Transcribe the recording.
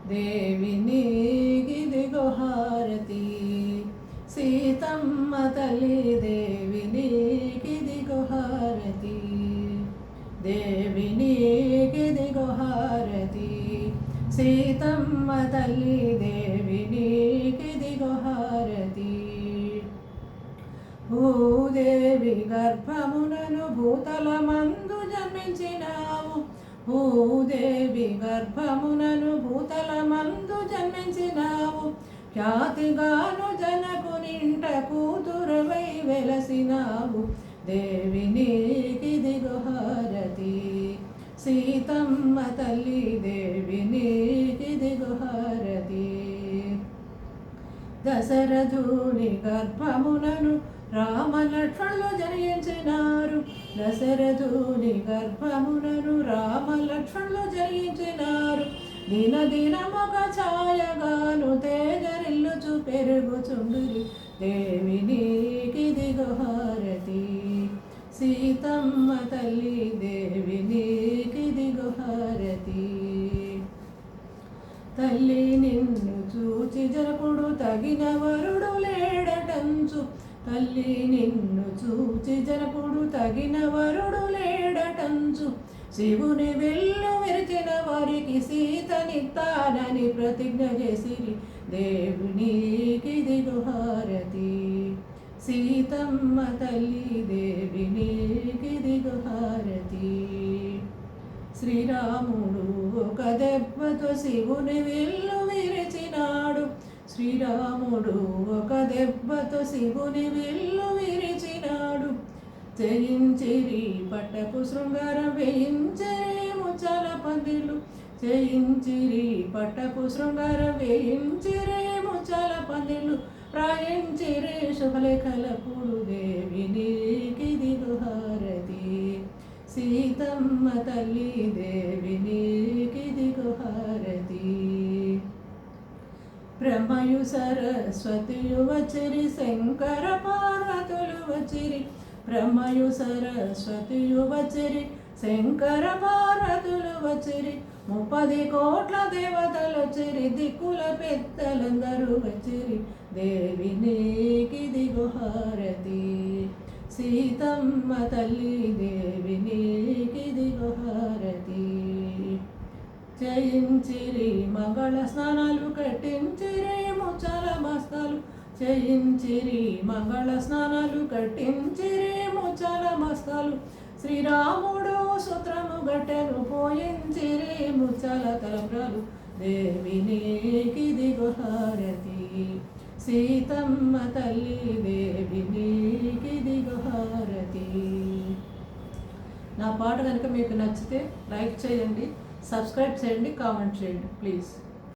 దేవి నీకిదిగో హారతి. సీతమ్మ తల్లి దేవి నీకిదిగో హారతి. దేవి నీకిదిగో హారతి. సీతమ్మ తల్లి దేవి నీకిదిగో హారతి. భూదేవి గర్భమునను భూతలమందు జన్మించినావు. భూదేవి గర్భమునను భూతలమందు జన్మించినావు. ఖ్యాతిగాను జనకునింట కూతురువై వెలసినావు. దేవి నీకిదిగో హారతి. సీతమ్మ తల్లి దేవి నీకిదిగో హారతి. దశరథుని గర్భమునను రామలక్ష్మణులు జనించినారు. దశరథుని గర్భమునను రామలక్ష్మణులు జనించినారు. దినదినమొక ఛాయగాను తేజరిల్లుచు పెరుగుచుండురి. దేవి నీకిదిగో హారతి. సీతమ్మ తల్లి దేవి నీకిదిగో హారతి. తల్లి నిన్ను చూచి జనకుడు తగిన వరుడు లేడటంచు. తల్లి నిన్ను చూచి జనకుడు తగిన వరుడు లేడటంచు. శివుని వెళ్ళు విరిచిన వారికి సీతనిత్తానని ప్రతిజ్ఞ చేసిరి. దేవి నీకిదిగో హారతి. సీతమ్మ తల్లి దేవి నీకిదిగో హారతి. శ్రీరాముడు ఒక దెబ్బతో శివుని విల్లు విరిచినాడు. శ్రీరాముడు ఒక దెబ్బతో శివుని విల్లు విరిచినాడు. జయించిరి పట్టపు శృంగారం వేయించిరి ముచ్చాల పందిళ్ళు. జయించిరి పట్టపు శృంగారం వేయించిరి ముచ్చాల పందిళ్ళు. రాయించిరి శుభలేఖలపుడు. దేవి నీకిదిగో హారతి. సీతమ్మ తల్లి దేవి నీకిదిగో హారతి. బ్రహ్మయు సరస్వతియు వచ్చిరి. శంకర పార్వతులు వచ్చిరి. బ్రహ్మయు సరస్వతియు వచ్చిరి. శంకర పార్వతులు వచ్చిరి. 30 కోట్ల దేవతలు వచ్చిరి. దిక్కుల పెద్దలందరూ వచ్చిరి. దేవి నీకిదిగో హారతి. సీతమ్మ తల్లి దేవి నీకిదిగో హారతి. జయించిరి మంగళ స్నానాలు కట్టించిరి ముచ్చాల మస్తాలు. జయించిరి మంగళ స్నానాలు కట్టించిరి ముచ్చాల మస్తాలు. శ్రీరాముడు సూత్రము గట్టెను పోయించిరి ముచ్చాల తలంబ్రాలు. దేవి నీకిదిగో హారతి. సీతమ్మ తల్లి దేవి నీకిదిగో హారతి. నా పాట కనుక మీకు నచ్చితే లైక్ చేయండి, సబ్స్క్రైబ్ చేయండి, కామెంట్ చేయండి ప్లీజ్.